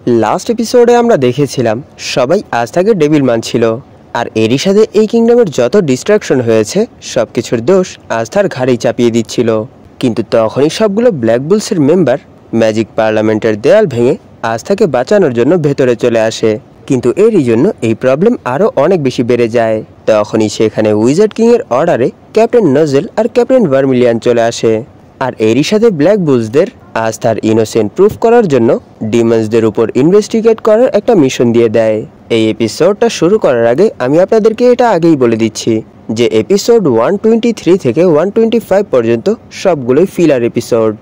Last এপিসোডে আমরা দেখেছিলাম সবাই আস্থাকে ডেভিল মানছিল, আর এরই সাথে এই কিংডমের যত ডিস্ট্রাকশন হয়েছে সবকিছুর দোষ আস্থার ঘাড়েই চাপিয়ে দিচ্ছিল। কিন্তু তখনই সবগুলো ব্ল্যাক বুলসের মেম্বার ম্যাজিক পার্লামেন্টের দেয়াল ভেঙে আস্থাকে বাঁচানোর জন্য ভেতরে চলে আসে। কিন্তু এরই জন্য এই প্রবলেম আরও অনেক বেশি বেড়ে যায়। তখনই সেখানে উইজার্ড কিংয়ের অর্ডারে ক্যাপ্টেন নজেল আর ক্যাপ্টেন ভার্মিলিয়ান চলে আসে, আর এরই সাথে ব্ল্যাক বুলসদের আস্থার ইনোসেন্ট প্রুফ করার জন্য ডিমন্সদের উপর ইনভেস্টিগেট করার একটা মিশন দিয়ে দেয়। এই এপিসোডটা শুরু করার আগে আমি আপনাদেরকে এটা আগেই বলে দিচ্ছি যে এপিসোড 123 থেকে 125 পর্যন্ত সবগুলোই ফিলার এপিসোড,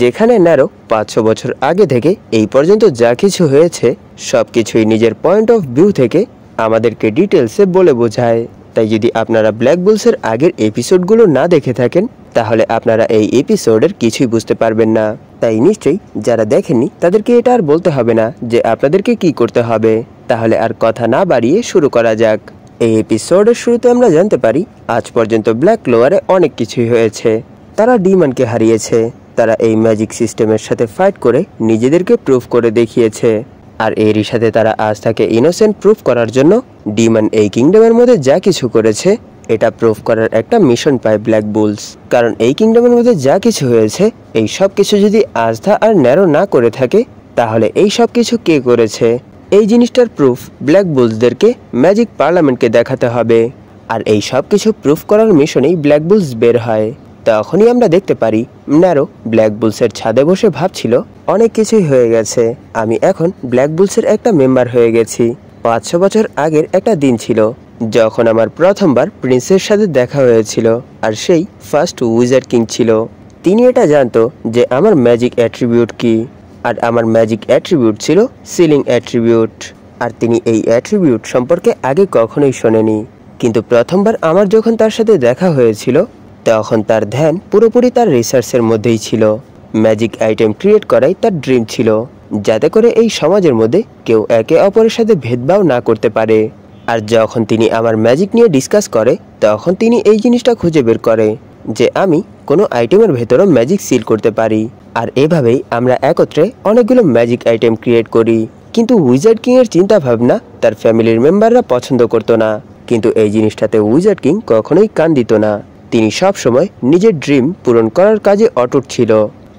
যেখানে ন্যারো 500 বছর আগে থেকে এই পর্যন্ত যা কিছু হয়েছে সবকিছুই নিজের পয়েন্ট অফ ভিউ থেকে আমাদেরকে ডিটেলসে বলে বোঝায়। তাই যদি আপনারা ব্ল্যাক বুলসের আগের এপিসোডগুলো না দেখে থাকেন তাহলে আপনারা এই এপিসোডের কিছুই বুঝতে পারবেন না। তাই নিশ্চয়ই যারা দেখেননি তাদেরকে এটা আর বলতে হবে না যে আপনাদেরকে কি করতে হবে। তাহলে আর কথা না বাড়িয়ে শুরু করা যাক। এই এপিসোডের শুরুতে আমরা জানতে পারি আজ পর্যন্ত ব্ল্যাক ক্লোয়ারে অনেক কিছুই হয়েছে। তারা ডিমনকে হারিয়েছে, তারা এই ম্যাজিক সিস্টেমের সাথে ফাইট করে নিজেদেরকে প্রুফ করে দেখিয়েছে, আর এরই সাথে তারা আস্থাকে ইনোসেন্ট প্রুফ করার জন্য ডিমন এই কিংডমের মধ্যে যা কিছু করেছে এটা প্রুফ করার একটা মিশন পায় ব্ল্যাক বুলস। কারণ এই কিংডমের মধ্যে যা কিছু হয়েছে এই সব কিছু যদি আস্থা আর ন্যারো না করে থাকে তাহলে এই সব কিছু কে করেছে এই জিনিসটার প্রুফ ব্ল্যাক বুলসদেরকে ম্যাজিক পার্লামেন্টকে দেখাতে হবে। আর এই সব কিছু প্রুফ করার মিশনেই ব্ল্যাক বুলস বের হয়। তখনই আমরা দেখতে পারি ন্যারো ব্ল্যাক বুলসের ছাদে বসে ভাবছিল অনেক কিছুই হয়ে গেছে, আমি এখন ব্ল্যাক বুলসের একটা মেম্বার হয়ে গেছি। 500 বছর আগের একটা দিন ছিল যখন আমার প্রথমবার প্রিন্সের সাথে দেখা হয়েছিল, আর সেই ফার্স্ট উইজার্ড কিং ছিল। তিনি এটা জানতো যে আমার ম্যাজিক অ্যাট্রিবিউট কি, আর আমার ম্যাজিক অ্যাট্রিবিউট ছিল সিলিং অ্যাট্রিবিউট। আর তিনি এই অ্যাট্রিবিউট সম্পর্কে আগে কখনোই শোনেনি। কিন্তু প্রথমবার আমার যখন তার সাথে দেখা হয়েছিল তখন তার ধ্যান পুরোপুরি তার রিসার্চের মধ্যেই ছিল। ম্যাজিক আইটেম ক্রিয়েট করাই তার ড্রিম ছিল, যাতে করে এই সমাজের মধ্যে কেউ একে অপরের সাথে ভেদভাব না করতে পারে। আর যখন তিনি আমার ম্যাজিক নিয়ে ডিসকাস করে তখন তিনি এই জিনিসটা খুঁজে বের করে যে আমি কোনো আইটেমের ভেতরও ম্যাজিক সিল করতে পারি। আর এভাবেই আমরা একত্রে অনেকগুলো ম্যাজিক আইটেম ক্রিয়েট করি। কিন্তু উইজার্ড কিংয়ের চিন্তা ভাবনা তার ফ্যামিলির মেম্বাররা পছন্দ করতো না, কিন্তু এই জিনিসটাতে উইজার্ড কিং কখনোই কান দিত না। তিনি সব সময় নিজের ড্রিম পূরণ করার কাজে অটুট ছিল।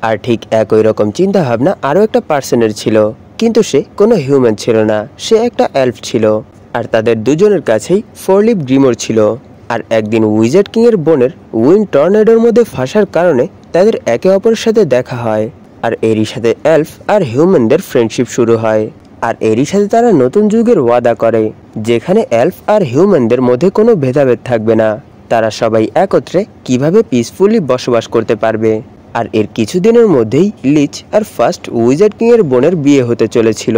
আর ঠিক একই রকম চিন্তা ভাবনা আরও একটা পার্সনের ছিল, কিন্তু সে কোনো হিউম্যান ছিল না, সে একটা এলফ ছিল। আর তাদের দুজনের কাছেই 4 লিফ গ্রিমোর ছিল। আর একদিন উইজার্ড কিংয়ের বোনের উইন্ড টর্নেডোর মধ্যে ফাঁসার কারণে তাদের একে অপরের সাথে দেখা হয়, আর এরই সাথে এলফ আর হিউম্যানদের ফ্রেন্ডশিপ শুরু হয়। আর এরই সাথে তারা নতুন যুগের ওয়াদা করে যেখানে এলফ আর হিউম্যানদের মধ্যে কোনো ভেদাভেদ থাকবে না, তারা সবাই একত্রে কিভাবে পিসফুলি বসবাস করতে পারবে। আর এর কিছুদিনের মধ্যেই লিচ আর ফার্স্ট উইজার্ড কিংয়ের বোনের বিয়ে হতে চলেছিল,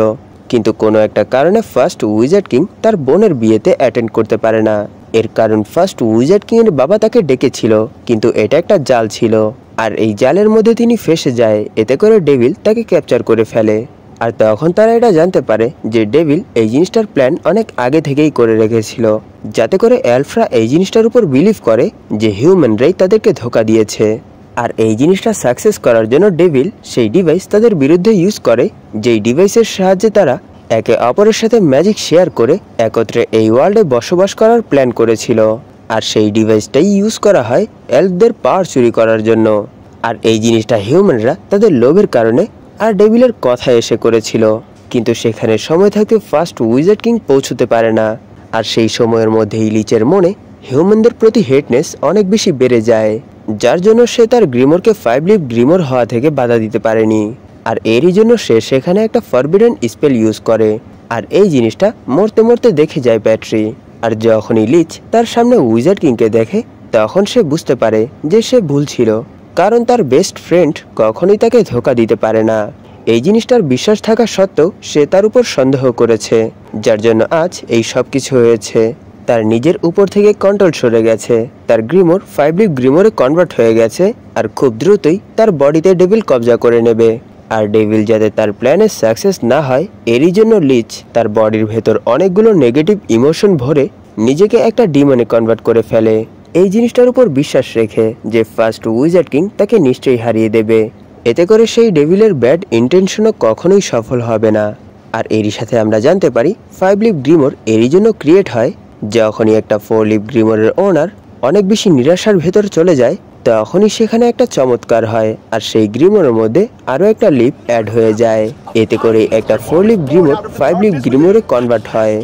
কিন্তু কোনো একটা কারণে ফার্স্ট উইজার্ড কিং তার বোনের বিয়েতে অ্যাটেন্ড করতে পারে না। এর কারণ ফার্স্ট উইজার্ড কিংয়ের বাবা তাকে ডেকেছিল, কিন্তু এটা একটা জাল ছিল, আর এই জালের মধ্যে তিনি ফেঁসে যায়। এতে করে ডেভিল তাকে ক্যাপচার করে ফেলে। আর তখন তারা এটা জানতে পারে যে ডেভিল এই জিনিসটার প্ল্যান অনেক আগে থেকেই করে রেখেছিল, যাতে করে এলফরা এই জিনিসটার উপর বিলিভ করে যে হিউম্যানরাই তাদেরকে ধোঁকা দিয়েছে। আর এই জিনিসটা সাকসেস করার জন্য ডেভিল সেই ডিভাইস তাদের বিরুদ্ধে ইউজ করে, যেই ডিভাইসের সাহায্যে তারা একে অপরের সাথে ম্যাজিক শেয়ার করে একত্রে এই ওয়ার্ল্ডে বসবাস করার প্ল্যান করেছিল। আর সেই ডিভাইসটাই ইউজ করা হয় এলফদের পাওয়ার চুরি করার জন্য। আর এই জিনিসটা হিউম্যানরা তাদের লোভের কারণে আর ডেভিলের কথা এসে করেছিল, কিন্তু সেখানে সময় থাকতে ফার্স্ট উইজার্ড কিং পৌঁছতে পারে না। আর সেই সময়ের মধ্যেই লিচের মনে হিউম্যানদের প্রতি হেটনেস অনেক বেশি বেড়ে যায়, যার জন্য সে তার গ্রিমোরকে 5 লিফ গ্রিমোর হওয়া থেকে বাধা দিতে পারেনি। আর এরই জন্য সে সেখানে একটা ফরবিডেন স্পেল ইউজ করে, আর এই জিনিসটা মরতে মরতে দেখে যায় ব্যাটারি। আর যখনই লিচ তার সামনে উইজার্ড কিংকে দেখে তখন সে বুঝতে পারে যে সে ভুল ছিল, কারণ তার বেস্ট ফ্রেন্ড কখনোই তাকে ধোঁকা দিতে পারে না। এই জিনিসটার বিশ্বাস থাকা সত্ত্বেও সে তার উপর সন্দেহ করেছে, যার জন্য আজ এই সব কিছু হয়েছে। তার নিজের উপর থেকে কন্ট্রোল সরে গেছে, তার গ্রিমোর 5 লিফ গ্রিমোরে কনভার্ট হয়ে গেছে, আর খুব দ্রুতই তার বডিতে ডেভিল কবজা করে নেবে। আর ডেভিল যাতে তার প্ল্যানে সাকসেস না হয় এরই জন্য লিচ তার বডির ভেতর অনেকগুলো নেগেটিভ ইমোশন ভরে নিজেকে একটা ডিমনে কনভার্ট করে ফেলে, এই জিনিসটার উপর বিশ্বাস রেখে যে ফার্স্ট উইজার্ড কিং তাকে নিশ্চয়ই হারিয়ে দেবে। এতে করে সেই ডেভিলের ব্যাড ইন্টেনশনও কখনোই সফল হবে না। আর এরই সাথে আমরা জানতে পারি 5 লিভ গ্রিমোর এরই জন্য ক্রিয়েট হয় যখনই একটা 4 লিভ গ্রিমোরের ওনার অনেক বেশি নিরাশার ভেতর চলে যায় তখনই সেখানে একটা চমৎকার হয় আর সেই গ্রিমোরের মধ্যে আরও একটা লিভ অ্যাড হয়ে যায়। এতে করে একটা 4 লিভ গ্রিমোর 5 লিভ গ্রিমোরে কনভার্ট হয়।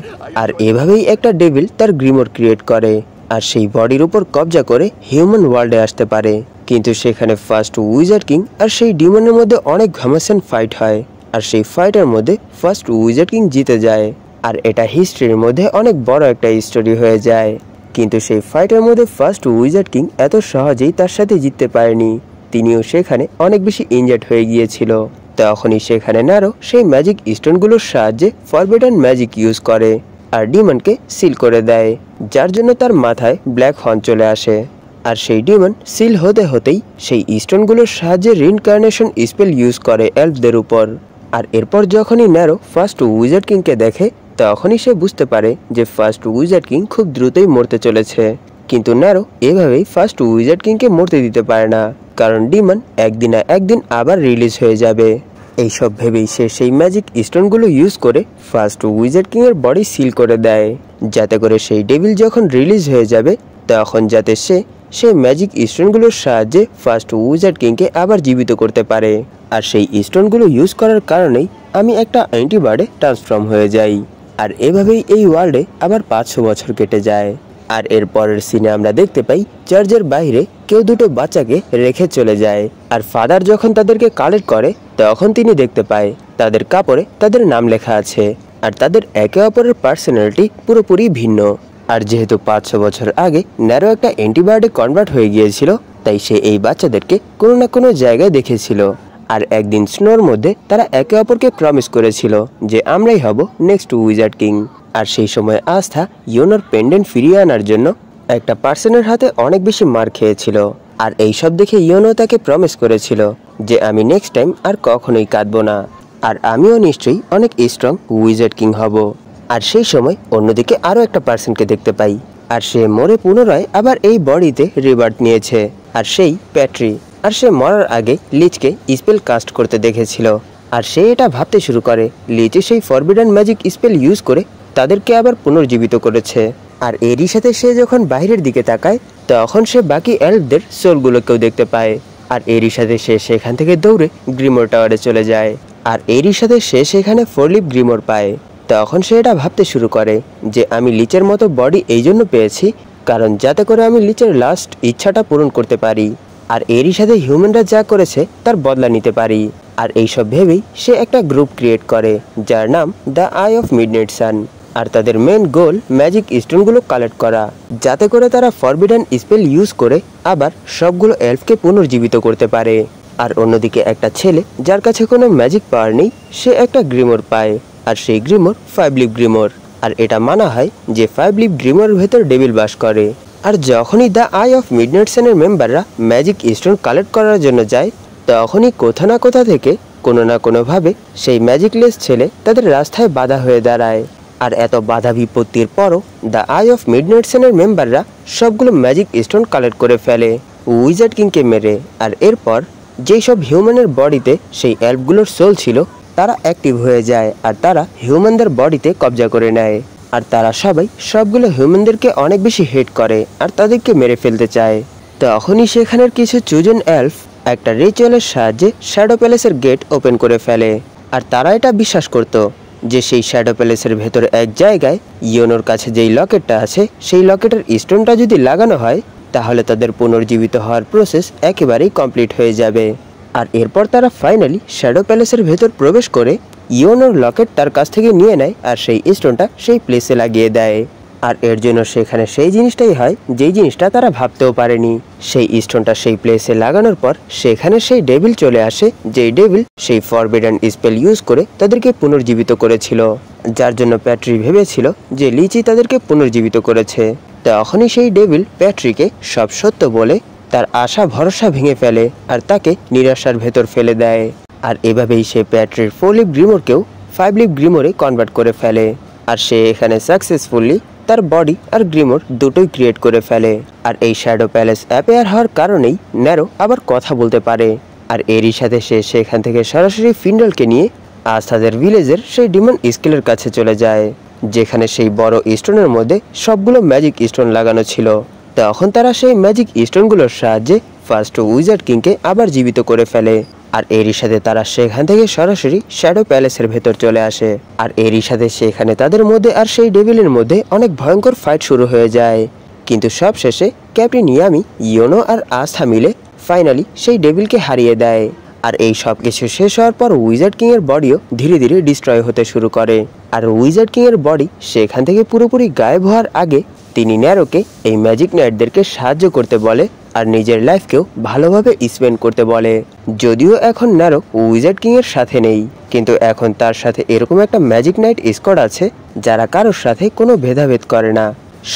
আর এভাবেই একটা ডেভিল তার গ্রিমোর ক্রিয়েট করে আর সেই বডির উপর কবজা করে হিউম্যান ওয়ার্ল্ডে আসতে পারে। কিন্তু সেখানে ফার্স্ট উইজার্ড কিং আর সেই ডিমনের মধ্যে অনেক ঘামাসান ফাইট হয় আর সেই ফাইটের মধ্যে ফার্স্ট উইজার্ড কিং জিতে যায়। আর এটা হিস্ট্রির মধ্যে অনেক বড় একটা স্টোরি হয়ে যায়। কিন্তু সেই ফাইটের মধ্যে ফার্স্ট উইজার্ড কিং এত সহজেই তার সাথে জিততে পারেনি, তিনিও সেখানে অনেক বেশি ইনজার্ড হয়ে গিয়েছিল। তখনই সেখানে ন্যারো সেই ম্যাজিক স্টোনগুলোর সাহায্যে ফরবিডেন ম্যাজিক ইউজ করে আর ডিমনকে সিল করে দেয়, যার জন্য তার মাথায় ব্ল্যাক হর্ন চলে আসে। আর সেই ডিমন সিল হতে হতেই সেই স্টোনগুলোর সাহায্যে রিইনকার্নেশন স্পেল ইউজ করে এলফদের উপর। আর এরপর যখনই ন্যারো ফার্স্ট উইজার্ড কিংকে দেখে তখনই সে বুঝতে পারে যে ফার্স্ট উইজার্ড কিং খুব দ্রুতই মরতে চলেছে। কিন্তু ন্যারো এভাবেই ফার্স্ট উইজার্ড কিংকে মরতে দিতে পারে না, কারণ ডিমন একদিন না একদিন আবার রিলিজ হয়ে যাবে। এইসব ভেবেই সে সেই ম্যাজিক স্টোনগুলো ইউজ করে ফার্স্ট উইজার্ড কিং এর বডি সিল করে দেয়, যাতে করে সেই ডেভিল যখন রিলিজ হয়ে যাবে তখন যাতে সে সেই ম্যাজিক স্টোনগুলোর সাহায্যে ফার্স্ট উইজার্ড কিংকে আবার জীবিত করতে পারে। আর সেই স্টোনগুলো ইউজ করার কারণেই আমি একটা অ্যান্টিবার্ডে ট্রান্সফর্ম হয়ে যাই। আর এভাবেই এই ওয়ার্ল্ডে আবার 500 বছর কেটে যায়। আর এর পরের সিনে আমরা দেখতে পাই চার্চের বাইরে কেউ দুটো বাচ্চাকে রেখে চলে যায়। আর ফাদার যখন তাদেরকে কালেক্ট করে তখন তিনি দেখতে পায় তাদের কাপড়ে তাদের নাম লেখা আছে আর তাদের একে অপরের পার্সোনালিটি পুরোপুরি ভিন্ন। আর যেহেতু 500 বছর আগে ন্যারো একটা অ্যান্টিবায়োটিক কনভার্ট হয়ে গিয়েছিল, তাই সে এই বাচ্চাদেরকে কোনো না কোনো জায়গায় দেখেছিল। আর একদিন স্নোর মধ্যে তারা একে অপরকে প্রমিস করেছিল যে আমরাই হব নেক্সট উইজার্ড কিং। আর সেই সময় আস্থা ইয়োনোর পেন্ডেন্ট ফিরিয়ে আনার জন্য একটা পার্সনের হাতে অনেক বেশি মার খেয়েছিল। আর এইসব দেখে ইয়োনো তাকে প্রমিস করেছিল যে আমি নেক্সট টাইম আর কখনোই কাঁদবো না, আর আমিও নিশ্চয়ই অনেক স্ট্রং উইজার্ড কিং হব। আর সেই সময় অন্যদিকে আরও একটা পার্সনকে দেখতে পাই, আর সে মরে পুনরায় আবার এই বডিতে রিবার্থ নিয়েছে, আর সেই প্যাট্রি। আর সে মরার আগে লিচকে স্পেল কাস্ট করতে দেখেছিল। আর সে এটা ভাবতে শুরু করে লিচে সেই ফরবিডেন ম্যাজিক স্পেল ইউজ করে তাদেরকে আবার পুনর্জীবিত করেছে। আর এরই সাথে সে যখন বাইরের দিকে তাকায় তখন সে বাকি এলফদের সোলগুলোকেও দেখতে পায়। আর এরই সাথে সে সেখান থেকে দৌড়ে গ্রিমোর টাওয়ারে চলে যায়। আর এরই সাথে সে সেখানে 4 লিভ গ্রিমোর পায়। তখন সে এটা ভাবতে শুরু করে যে আমি লিচের মতো বডি এই জন্য পেয়েছি কারণ যাতে করে আমি লিচের লাস্ট ইচ্ছাটা পূরণ করতে পারি, আর এরই সাথে হিউম্যানরা যা করেছে তার বদলা নিতে পারি। আর এইসব ভেবেই সে একটা গ্রুপ ক্রিয়েট করে যার নাম the eye of midnight sun. আর তাদের মেন গোল ম্যাজিক স্টোনগুলো কালেক্ট করা, যাতে করে তারা ফরবিডেন স্পেল ইউজ করে আবার সবগুলো এলফকে পুনর্জীবিত করতে পারে। আর অন্যদিকে একটা ছেলে যার কাছে কোনো ম্যাজিক পাওয়ার নেই, সে একটা গ্রিমোর পায়, আর সেই গ্রিমোর 5 লিভ গ্রিমোর। আর এটা মানা হয় যে 5 লিভ গ্রিমোর ভেতর ডেভিল বাস করে। আর যখনই দ্য আই অফ মিডনাইট সানের মেম্বাররা ম্যাজিক স্টোন কালেক্ট করার জন্য যায় তখনই কোথা না কোথা থেকে কোনো না কোনোভাবে সেই ম্যাজিকলেস ছেলে তাদের রাস্তায় বাধা হয়ে দাঁড়ায়। আর এত বাধা বিপত্তির পরও দ্য আই অফ মিডনাইট সানের মেম্বাররা সবগুলো ম্যাজিক স্টোন কালেক্ট করে ফেলে উইজার্ড কিংকে মেরে। আর এরপর যেই সব হিউম্যানের বডিতে সেই এলফগুলোর সোল ছিল তারা অ্যাক্টিভ হয়ে যায় আর তারা হিউম্যানদের বডিতে কবজা করে নেয়। আর তারা সবাই সবগুলো হিউম্যানদেরকে অনেক বেশি হেট করে আর তাদেরকে মেরে ফেলতে চায়। তখনই সেখানের কিছু চুজেন এলফ একটা রিচুয়ালের সাহায্যে শ্যাডো প্যালেসের গেট ওপেন করে ফেলে। আর তারা এটা বিশ্বাস করত যে সেই শ্যাডো প্যালেসের ভেতর এক জায়গায় ইয়োনোর কাছে যেই লকেটটা আছে সেই লকেটের স্টোনটা যদি লাগানো হয় তাহলে তাদের পুনর্জীবিত হওয়ার প্রসেস একেবারেই কমপ্লিট হয়ে যাবে। আর এরপর তারা ফাইনালি শ্যাডো প্যালেসের ভেতর প্রবেশ করে ইয়োনোর লকেট তার কাছ থেকে নিয়ে নেয় আর সেই স্টোনটা সেই প্লেসে লাগিয়ে দেয়। আর এর জন্য সেখানে সেই জিনিসটাই হয় যেই জিনিসটা তারা ভাবতেও পারেনি। সেই স্টোনটা সেই প্লেসে লাগানোর পর সেখানে সেই ডেভিল চলে আসে, যেই ডেভিল সেই ফরবিডেন স্পেল ইউজ করে তাদেরকে পুনর্জীবিত করেছিল, যার জন্য প্যাট্রি ভেবেছিল যে লিচি তাদেরকে পুনর্জীবিত করেছে। তখনই সেই ডেভিল প্যাট্রিকে সব সত্য বলে তার আশা ভরসা ভেঙে ফেলে আর তাকে নিরাশার ভেতর ফেলে দেয়। আর এভাবেই সে প্যাট্রির 4 লিভ গ্রিমোরকেও 5 লিভ গ্রিমোরে কনভার্ট করে ফেলে। আর সে এখানে সাকসেসফুলি তার বডি আর গ্রিমোর দুটোই ক্রিয়েট করে ফেলে। আর এই শ্যাডো প্যালেস অ্যাপেয়ার হওয়ার কারণেই ন্যারো আবার কথা বলতে পারে। আর এরই সাথে সে সেখান থেকে সরাসরি ফিন্ডলকে নিয়ে আস্থাদের ভিলেজের সেই ডিমন স্কেলের কাছে চলে যায়, যেখানে সেই বড় স্টোনের মধ্যে সবগুলো ম্যাজিক স্টোন লাগানো ছিল। তখন তারা সেই ম্যাজিক স্টোনগুলোর সাহায্যে ফার্স্ট উইজার্ড কিংকে আবার জীবিত করে ফেলে। আর এরই সাথে তারা সেখান থেকে সরাসরি শ্যাডো প্যালেসের ভেতর চলে আসে। আর এরই সাথে সেখানে তাদের মধ্যে আর সেই ডেভিলের মধ্যে অনেক ভয়ঙ্কর ফাইট শুরু হয়ে যায়। কিন্তু সব শেষে ক্যাপ্টেন ইয়ামি, ইয়োনো আর আস্থা মিলে ফাইনালি সেই ডেভিলকে হারিয়ে দেয়। আর এই সব কিছু শেষ হওয়ার পর উইজার্ড কিংয়ের বডিও ধীরে ধীরে ডিস্ট্রয় হতে শুরু করে। আর উইজার্ড কিংয়ের বডি সেখান থেকে পুরোপুরি গায়েব হওয়ার আগে তিনি ন্যারোকে এই ম্যাজিক নাইটদেরকে সাহায্য করতে বলে আর নিজের লাইফকেও ভালোভাবে স্পেন্ড করতে বলে। যদিও এখন ন্যারো উইজার্ড কিংয়ের সাথে নেই, কিন্তু এখন তার সাথে এরকম একটা ম্যাজিক নাইট স্কোয়াড আছে যারা কারোর সাথে কোনো ভেদাভেদ করে না,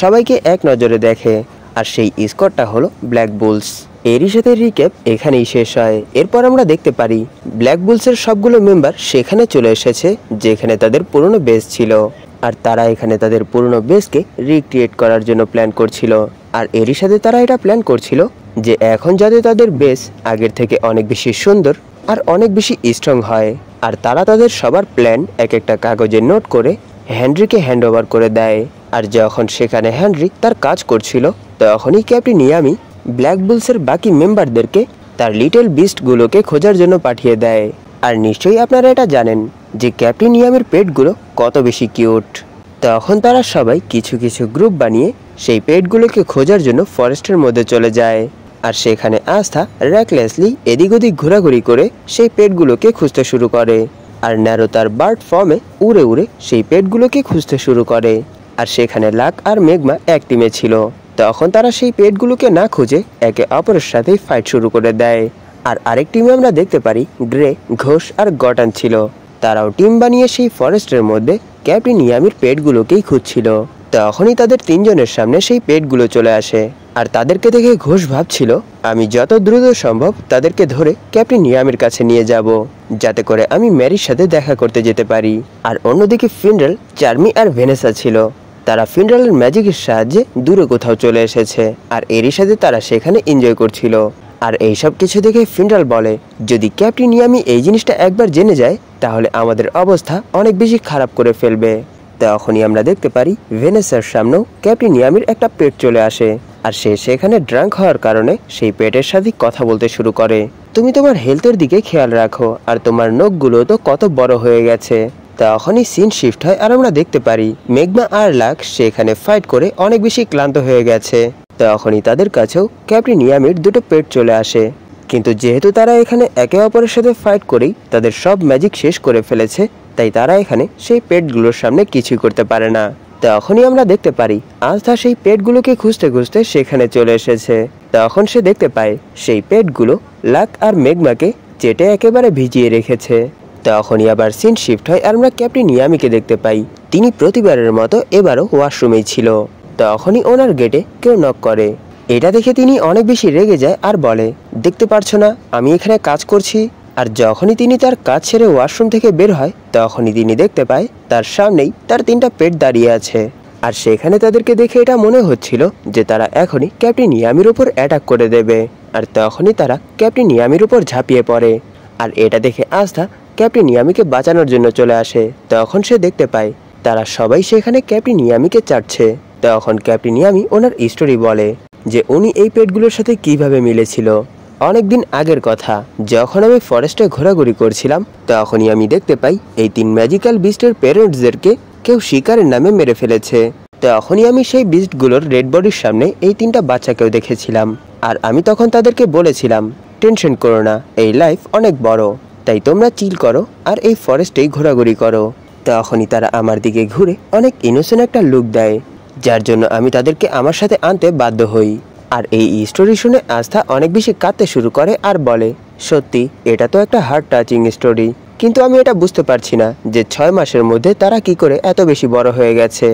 সবাইকে এক নজরে দেখে। আর সেই স্কোয়াডটা হলো ব্ল্যাক বুলস। এরই সাথে রিক্যাপ এখানেই শেষ হয়। এরপর আমরা দেখতে পারি ব্ল্যাক বুলসের সবগুলো মেম্বার সেখানে চলে এসেছে যেখানে তাদের পুরনো বেস ছিল। আর তারা এখানে তাদের পুরনো বেসকে রিক্রিয়েট করার জন্য প্ল্যান করছিল। আর এরই সাথে তারা এটা প্ল্যান করছিল যে এখন যাতে তাদের বেস আগের থেকে অনেক বেশি সুন্দর আর অনেক বেশি স্ট্রং হয়। আর তারা তাদের সবার প্ল্যান এক একটা কাগজে নোট করে হেনরিকে হ্যান্ড ওভার করে দেয়। আর যখন সেখানে হেনরি তার কাজ করছিল তখনই ক্যাপ্টেন ইয়ামি ব্ল্যাক বুলসের বাকি মেম্বারদেরকে তার লিটল বিস্টগুলোকে খোঁজার জন্য পাঠিয়ে দেয়। আর নিশ্চয়ই আপনারা এটা জানেন যে ক্যাপ্টেন ইয়ামির পেটগুলো কত বেশি কিউট। তখন তারা সবাই কিছু কিছু গ্রুপ বানিয়ে সেই পেটগুলোকে খোঁজার জন্য ফরেস্টের মধ্যে চলে যায়। আর সেখানে আস্থা র্যাকলেসলি এদিক ওদিক ঘোরাঘুরি করে সেই পেটগুলোকে খুঁজতে শুরু করে। আর ন্যারো তার বার্ড ফর্মে উড়ে উড়ে সেই পেটগুলোকে খুঁজতে শুরু করে। আর সেখানে লাক আর মেঘমা এক টিমে ছিল। তখন তারা সেই পেটগুলোকে না খুঁজে একে অপরের সাথেই ফাইট শুরু করে দেয়। আর আরেক টিমে আমরা দেখতে পারি গ্রে, ঘোষ আর গটান ছিল। তারাও টিম বানিয়ে সেই ফরেস্টের মধ্যে ক্যাপ্টেন ইয়ামির পেটগুলোকেই খুঁজছিল। তখনই তাদের তিনজনের সামনে সেই পেটগুলো চলে আসে। আর তাদেরকে দেখে ঘোষ ভাবছিল আমি যত দ্রুত সম্ভব তাদেরকে ধরে ক্যাপ্টেন ইয়ামির কাছে নিয়ে যাব, যাতে করে আমি ম্যারির সাথে দেখা করতে যেতে পারি। আর অন্যদিকে ফিনরাল, চার্মি আর ভেনেসা ছিল। তারা ফিনরালের ম্যাজিকের সাহায্যে দূরে কোথাও চলে এসেছে। আর এরই সাথে তারা সেখানে এনজয় করছিল। আর এইসব কিছু দেখে ফিনরাল বলে যদি ক্যাপ্টেন ইয়ামি এই জিনিসটা একবার জেনে যায় তাহলে আমাদের অবস্থা অনেক বেশি খারাপ করে ফেলবে। তখনই আমরা দেখতে পারি ভেনেসার সামনেও ক্যাপ্টেন ইয়ামির একটা পেট চলে আসে। আর সে সেখানে ড্রাঙ্ক হওয়ার কারণে সেই পেটের সাথে কথা বলতে শুরু করে, তুমি তোমার হেলথের দিকে খেয়াল রাখো, আর তোমার নখগুলো তো কত বড় হয়ে গেছে। তখনই সিন শিফট হয় আর আমরা দেখতে পারি মেঘমা আর লাক সেখানে ফাইট করে অনেক বেশি ক্লান্ত হয়ে গেছে। তখনই তাদের কাছেও ক্যাপ্টেন ইয়ামির দুটো পেট চলে আসে। কিন্তু যেহেতু তারা এখানে একে অপরের সাথে ফাইট করেই তাদের সব ম্যাজিক শেষ করে ফেলেছে, তাই তারা এখানে সেই পেটগুলোর সামনে কিছুই করতে পারে না। তখনই আমরা দেখতে পারি আস্থা সেই পেটগুলোকে খুঁজতে খুঁজতে সেখানে চলে এসেছে। তখন সে দেখতে পায় সেই পেটগুলো লাক আর মেঘমাকে চেটে একেবারে ভিজিয়ে রেখেছে। তখনই আবার সিন শিফট হয় আর আমরা ক্যাপ্টেন ইয়ামিকে দেখতে পাই। তিনি প্রতিবারের মতো এবারও ওয়াশরুমেই ছিল। তখনই ওনার গেটে কেউ নক করে। এটা দেখে তিনি অনেক বেশি রেগে যায় আর বলে দেখতে পারছো না আমি এখানে কাজ করছি। আর যখনই তিনি তার কাজ ছেড়ে ওয়াশরুম থেকে বের হয় তখনই তিনি দেখতে পায় তার সামনেই তার তিনটা পেট দাঁড়িয়ে আছে। আর সেখানে তাদেরকে দেখে এটা মনে হচ্ছিল যে তারা এখনই ক্যাপ্টেন ইয়ামির উপর অ্যাটাক করে দেবে। আর তখনই তারা ক্যাপ্টেন ইয়ামির উপর ঝাঁপিয়ে পড়ে। আর এটা দেখে আস্থা ক্যাপ্টেন ইয়ামিকে বাঁচানোর জন্য চলে আসে। তখন সে দেখতে পায় তারা সবাই সেখানে ক্যাপ্টেন ইয়ামিকে চাটছে। তখন ক্যাপ্টেন ইয়ামি ওনার স্টোরি বলে যে উনি এই পেটগুলোর সাথে কিভাবে মিলেছিল। অনেকদিন আগের কথা, যখন আমি ফরেস্টে ঘোরাঘুরি করছিলাম তখনই আমি দেখতে পাই এই তিন ম্যাজিক্যাল বিস্টের প্যারেন্টসদেরকে কেউ শিকারের নামে মেরে ফেলেছে। তখনই আমি সেই বিস্টগুলোর ডেড বডির সামনে এই তিনটা বাচ্চাকেও দেখেছিলাম। আর আমি তখন তাদেরকে বলেছিলাম টেনশন করো না, এই লাইফ অনেক বড়, তাই তোমরা চিল করো আর এই ফরেস্টেই ঘোরাঘুরি করো। তখনই তারা আমার দিকে ঘুরে অনেক ইনোসেন্ট একটা লুক দেয়, যার জন্য আমি তাদেরকে আমার সাথে আনতে বাধ্য হই। আর এই স্টোরি শুনে আস্থা অনেক বেশি কাঁদতে শুরু করে আর বলে সত্যি এটা তো একটা হার্ট টাচিং স্টোরি, কিন্তু আমি এটা বুঝতে পারছি না যে 6 মাসের মধ্যে তারা কি করে এত বেশি বড় হয়ে গেছে।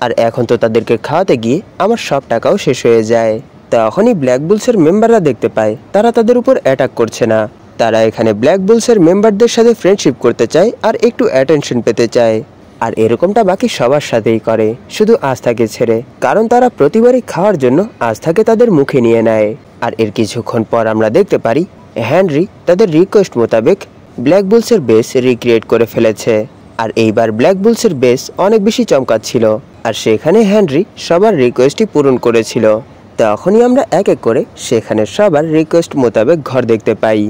আর এখন তো তাদেরকে খাওয়াতে গিয়ে আমার সব টাকাও শেষ হয়ে যায়। তখনই ব্ল্যাক বুলসের মেম্বাররা দেখতে পায় তারা তাদের উপর অ্যাটাক করছে না। তারা এখানে ব্ল্যাক বুলসের মেম্বারদের সাথে ফ্রেন্ডশিপ করতে চায় আর একটু অ্যাটেনশন পেতে চায়। আর এরকমটা বাকি সবার সাথেই করে, শুধু আস্থাকে ছেড়ে, কারণ তারা প্রতিবারই খাওয়ার জন্য আস্থাকে তাদের মুখে নিয়ে নেয়। আর এর কিছুক্ষণ পর আমরা দেখতে পারি হেনরি তাদের রিকোয়েস্ট মোতাবেক ব্ল্যাক বুলসের বেস রিক্রিয়েট করে ফেলেছে। আর এইবার ব্ল্যাক বুলসের বেস অনেক বেশি চমকাচ্ছিল, আর সেখানে হেনরি সবার রিকোয়েস্টই পূরণ করেছিল। তখনই আমরা এক এক করে সেখানে সবার রিকোয়েস্ট মোতাবেক ঘর দেখতে পাই।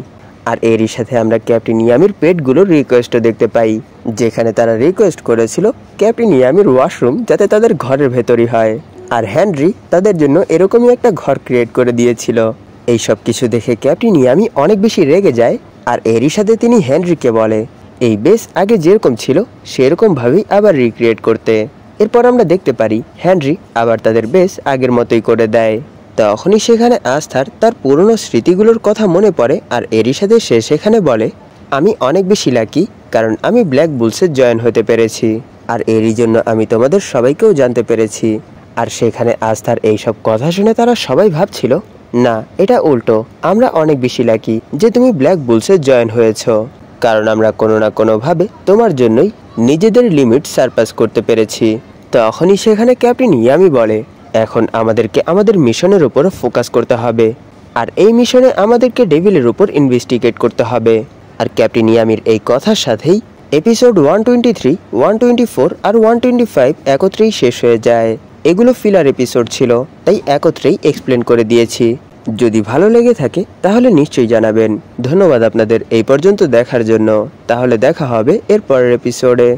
আর এরই সাথে আমরা ক্যাপ্টেন ইয়ামির পেটগুলোর রিকোয়েস্টও দেখতে পাই, যেখানে তারা রিকোয়েস্ট করেছিল ক্যাপ্টেন ইয়ামির ওয়াশরুম যাতে তাদের ঘরের ভেতরই হয়। আর হেনরি তাদের জন্য এরকমই একটা ঘর ক্রিয়েট করে দিয়েছিল। এই সব কিছু দেখে ক্যাপ্টেন ইয়ামি অনেক বেশি রেগে যায়, আর এরই সাথে তিনি হেনরিকে বলে এই বেস আগে যেরকম ছিল সেরকমভাবেই আবার রিক্রিয়েট করতে। এরপর আমরা দেখতে পারি হেনরি আবার তাদের বেস আগের মতোই করে দেয়। তখনই সেখানে আস্থার তার পুরনো স্মৃতিগুলোর কথা মনে পড়ে, আর এরই সাথে সে সেখানে বলে আমি অনেক বেশি লাকি, কারণ আমি ব্ল্যাক বুলসে জয়েন হতে পেরেছি, আর এরই জন্য আমি তোমাদের সবাইকেও জানতে পেরেছি। আর সেখানে আস্থার এইসব কথা শুনে তারা সবাই ভাবছিল না, এটা উল্টো, আমরা অনেক বেশি লাকি যে তুমি ব্ল্যাক বুলসে জয়েন হয়েছ, কারণ আমরা কোনো না কোনোভাবে তোমার জন্যই নিজেদের লিমিট সারপাস করতে পেরেছি। তখনই সেখানে ক্যাপ্টেন ইয়ামি বলে এখন আমাদেরকে আমাদের মিশনের উপর ফোকাস করতে হবে, আর এই মিশনে আমাদেরকে ডেভিলের উপর ইনভেস্টিগেট করতে হবে। আর ক্যাপ্টেন ইয়ামির এই কথার সাথেই এপিসোড 123, 124 আর 125 একত্রেই শেষ হয়ে যায়। এগুলো ফিলার এপিসোড ছিল, তাই একত্রেই এক্সপ্লেন করে দিয়েছি। যদি ভালো লেগে থাকে তাহলে নিশ্চয়ই জানাবেন। ধন্যবাদ আপনাদের এই পর্যন্ত দেখার জন্য। তাহলে দেখা হবে এর পরের এপিসোডে।